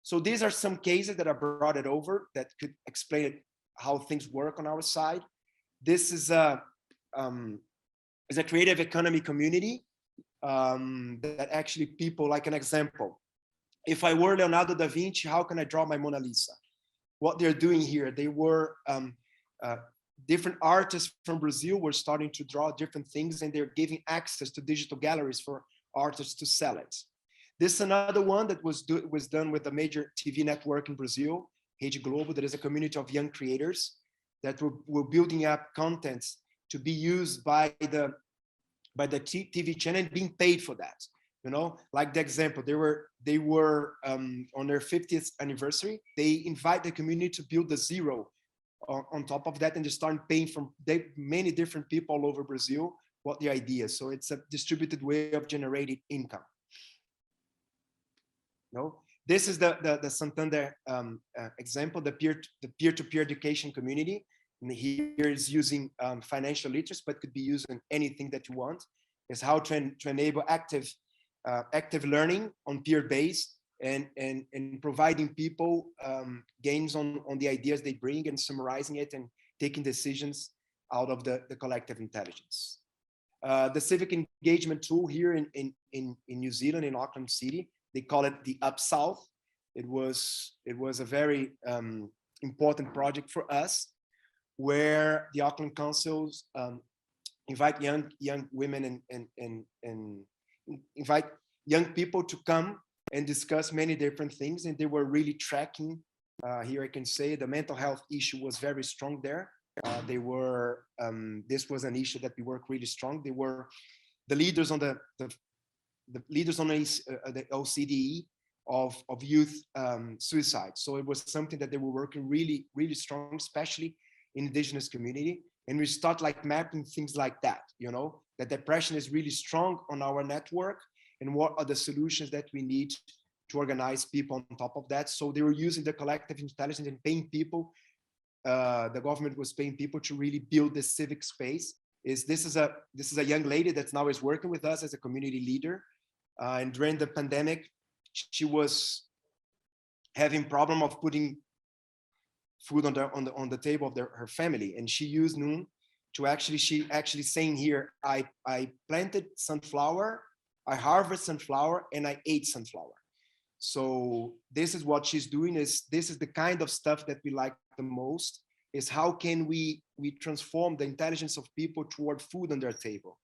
So these are some cases that I brought it over that could explain how things work on our side. This is a creative economy community that actually people, like an example, if I were Leonardo da Vinci, how can I draw my Mona Lisa? What they're doing here, they were different artists from Brazil were starting to draw different things, and they're giving access to digital galleries for artists to sell it. This is another one that was done with a major TV network in Brazil, Rede Globo. There is a community of young creators that were building up contents to be used by the TV channel and being paid for that. You know, like the example, they were on their 50th anniversary. They invite the community to build a zero on top of that, and they start paying from many different people all over Brazil what the idea. So it's a distributed way of generating income. No, this is the Santander example, the peer-to-peer education community. And here is using financial literacy, but could be used in anything that you want. Is how to enable active learning on peer base and providing people gains on the ideas they bring and summarizing it and taking decisions out of the collective intelligence. The civic engagement tool here in New Zealand, in Auckland City, they call it the Up South. It was a very important project for us, where the Auckland councils invite young women and invite young people to come and discuss many different things. And they were really tracking, here I can say the mental health issue was very strong there. This was an issue that we worked really strong. They were the leaders on the leaders on the OCDE of youth suicide. So it was something that they were working really, really strong, especially in indigenous community. And we start like mapping things like that, you know, that depression is really strong on our network, and what are the solutions that we need to organize people on top of that. So they were using the collective intelligence and paying people. The government was paying people to really build this civic space. This is a young lady that now is working with us as a community leader. And during the pandemic, she was having problem of putting food on the table of her family, and she used Noon to she actually saying here, I planted sunflower, I harvest sunflower, and I ate sunflower. So this is what she's doing. This is the kind of stuff that we like the most, is how can we transform the intelligence of people toward food on their table.